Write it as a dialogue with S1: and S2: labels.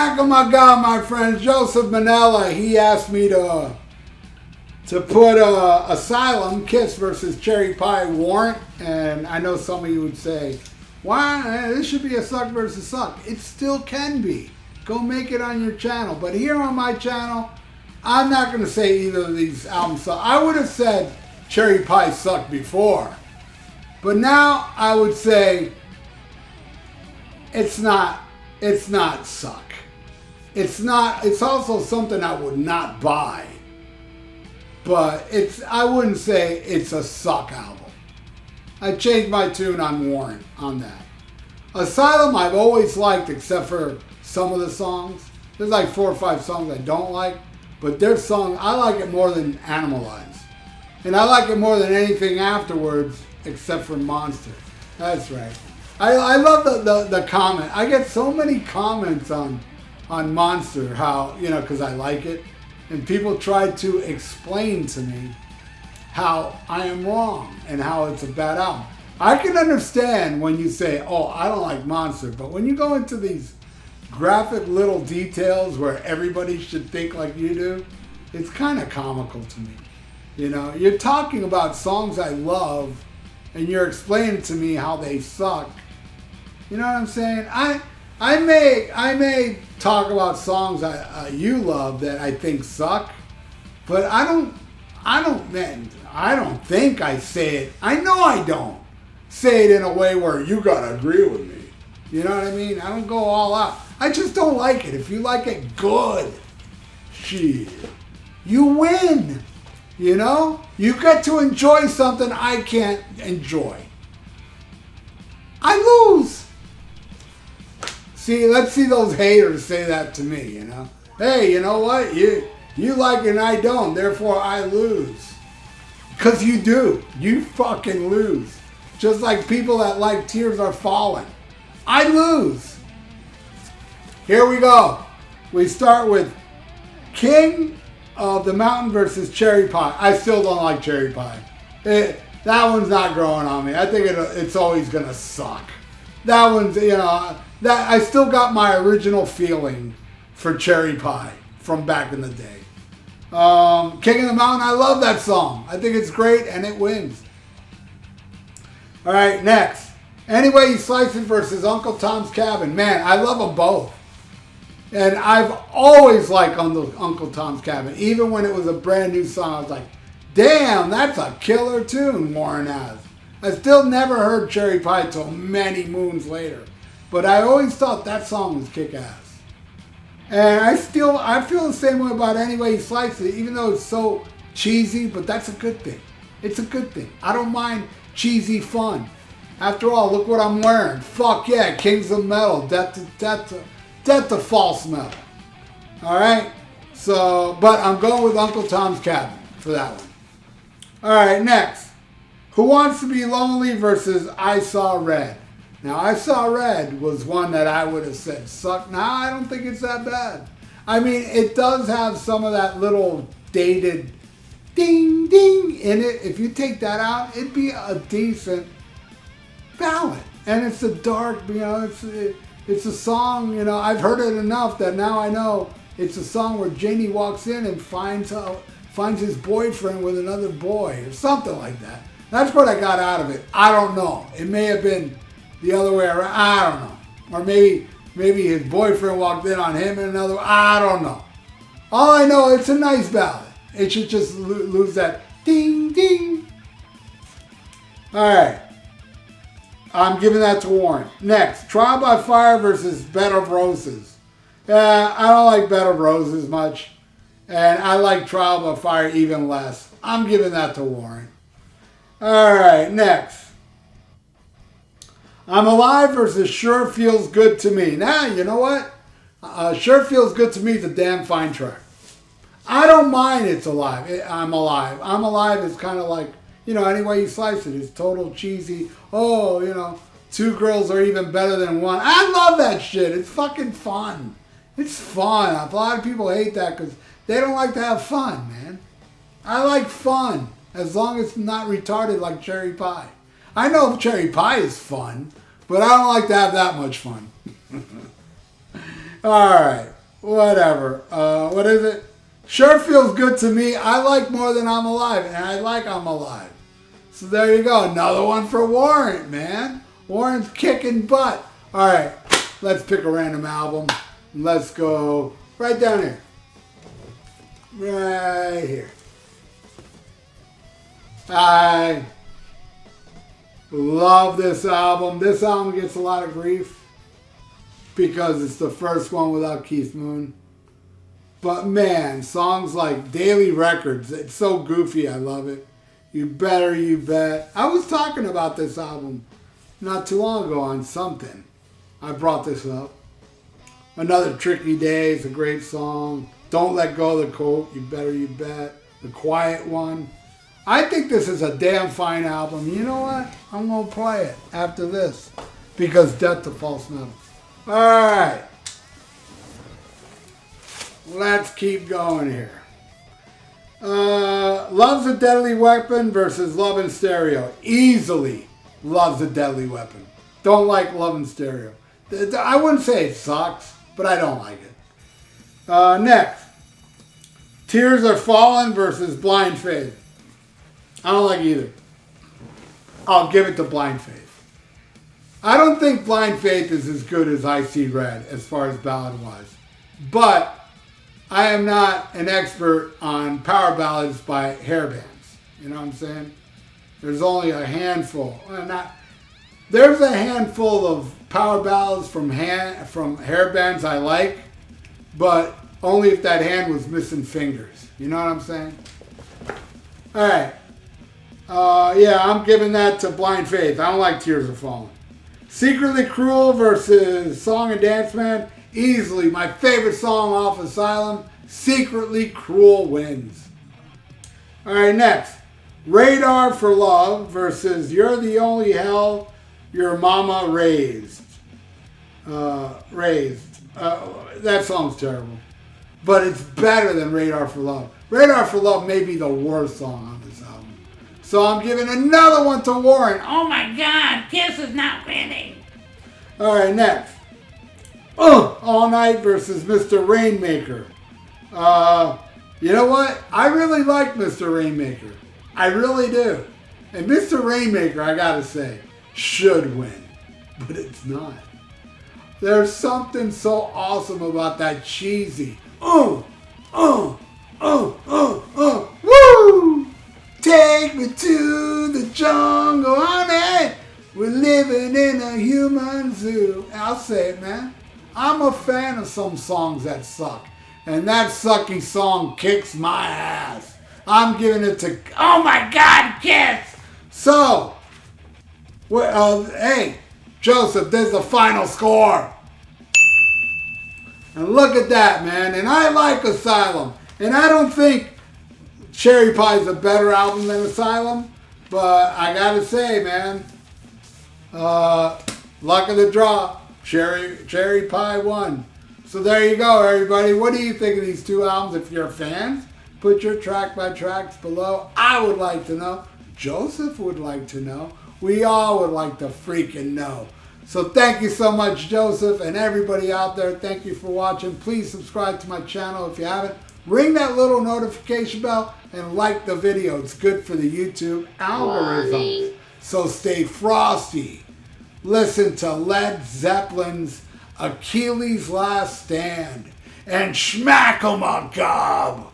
S1: back. Oh my God, my friend Joseph Manella. He asked me to put Asylum, Kiss versus Cherry Pie Warrant. And I know some of you would say, why? This should be a suck versus suck. It still can be. Go make it on your channel. But here on my channel, I'm not going to say either of these albums suck. I would have said Cherry Pie sucked before. But now I would say it's not suck. It's also something I would not buy. But I wouldn't say it's a suck album. I changed my tune on Warrant on that. Asylum I've always liked except for some of the songs. There's like 4 or 5 songs I don't like. But their song, I like it more than Animalize. And I like it more than anything afterwards except for Monster. That's right. I love the comment. I get so many comments on Monster, how, because I like it. And people try to explain to me how I am wrong and how it's a bad album. I can understand when you say, oh, I don't like Monster. But when you go into these graphic little details where everybody should think like you do, it's kind of comical to me. You're talking about songs I love and you're explaining to me how they suck. You know what I'm saying? I may talk about songs you love that I think suck, but I don't think I say it. I know I don't say it in a way where you gotta agree with me. You know what I mean? I don't go all out. I just don't like it. If you like it, good. Shit. You win. You get to enjoy something I can't enjoy. I lose. See, let's see those haters say that to me, Hey, you know what? You like it and I don't, therefore I lose. Because you do. You fucking lose. Just like people that like Tears Are Falling. I lose. Here we go. We start with King of the Mountain versus Cherry Pie. I still don't like Cherry Pie. That one's not growing on me. I think it's always going to suck. That one's, that I still got my original feeling for Cherry Pie from back in the day. King of the Mountain, I love that song. I think it's great and it wins. All right, next. Anyway You Slice It versus Uncle Tom's Cabin. Man, I love them both. And I've always liked Uncle Tom's Cabin. Even when it was a brand new song, I was like, damn, that's a killer tune Warren has. I still never heard Cherry Pie till many moons later. But I always thought that song was kick-ass. And I feel the same way about Anyway You Slice It, even though it's so cheesy, but that's a good thing. It's a good thing. I don't mind cheesy fun. After all, look what I'm wearing. Fuck yeah, Kings of Metal, death to false metal. Alright? So, but I'm going with Uncle Tom's Cabin for that one. Alright, next. Who Wants to Be Lonely versus I Saw Red. Now, I Saw Red was one that I would have said suck. Now, I don't think it's that bad. I mean, it does have some of that little dated ding, ding in it. If you take that out, it'd be a decent ballad. And it's a dark, it's a song, I've heard it enough that now I know it's a song where Janie walks in and finds his boyfriend with another boy or something like that. That's what I got out of it. I don't know. It may have been the other way around. I don't know. Or maybe his boyfriend walked in on him and another. I don't know. All I know, it's a nice ballad. It should just lose that ding, ding. All right. I'm giving that to Warren. Next, Trial by Fire versus Bed of Roses. I don't like Bed of Roses much. And I like Trial by Fire even less. I'm giving that to Warren. All right, next. I'm Alive versus Sure Feels Good to Me. Now, you know what? Sure Feels Good to Me is a damn fine track. I don't mind It's Alive. I'm Alive. I'm Alive is kind of like, Anyway You Slice It. It's total cheesy. Oh, 2 girls are even better than one. I love that shit. It's fucking fun. It's fun. A lot of people hate that because they don't like to have fun, man. I like fun. As long as it's not retarded like Cherry Pie. I know Cherry Pie is fun, but I don't like to have that much fun. Alright, whatever. What is it? Sure feels good to me. I like More Than I'm Alive, and I like I'm Alive. So there you go. Another one for Warrant, man. Warrant's kicking butt. Alright, let's pick a random album. Let's go right down here. Right here. I love this album. This album gets a lot of grief because it's the first one without Keith Moon. But man, songs like Daily Records, it's so goofy, I love it. You Better, You Bet. I was talking about this album not too long ago on something. I brought this up. Another Tricky Day is a great song. Don't Let Go of the Coat, You Better, You Bet. The Quiet One. I think this is a damn fine album. You know what? I'm going to play it after this because Death to False Metal. Alright. Let's keep going here. Love's a Deadly Weapon versus Love in Stereo. Easily Love's a Deadly Weapon. Don't like Love in Stereo. I wouldn't say it sucks, but I don't like it. Next. Tears Are Falling versus Blind Faith. I don't like either. I'll give it to Blind Faith. I don't think Blind Faith is as good as I See Red as far as ballad-wise. But I am not an expert on power ballads by hair bands. You know what I'm saying? There's only a handful. There's a handful of power ballads from hair bands I like, but only if that hand was missing fingers. You know what I'm saying? All right. Yeah, I'm giving that to Blind Faith. I don't like Tears Are Falling. Secretly Cruel versus Song and Dance Man. Easily my favorite song off Asylum. Secretly Cruel wins. All right, next. Radar for Love versus You're the Only Hell Your Mama Raised. That song's terrible. But it's better than Radar for Love. Radar for Love may be the worst song on this album. So I'm giving another one to Warrant. Oh my God, Kiss is not winning. All right, next. All Night versus Mr. Rainmaker. You know what? I really like Mr. Rainmaker. I really do. And Mr. Rainmaker, I gotta say, should win. But it's not. There's something so awesome about that cheesy. Woo! Take me to the jungle, honey. We're living in a human zoo. I'll say it, man. I'm a fan of some songs that suck. And that sucky song kicks my ass. I'm giving it to, oh my God, Kiss! So, hey, Joseph, there's the final score. And look at that, man. And I like Asylum. And I don't think Cherry Pie is a better album than Asylum. But I gotta say, man, luck of the draw. Cherry Pie won. So there you go, everybody. What do you think of these two albums? If you're fans, put your track by tracks below. I would like to know. Joseph would like to know. We all would like to freaking know. So thank you so much, Joseph, and everybody out there. Thank you for watching. Please subscribe to my channel if you haven't. Ring that little notification bell and like the video. It's good for the YouTube algorithm. So stay frosty. Listen to Led Zeppelin's Achilles' Last Stand and schmack 'em a gob.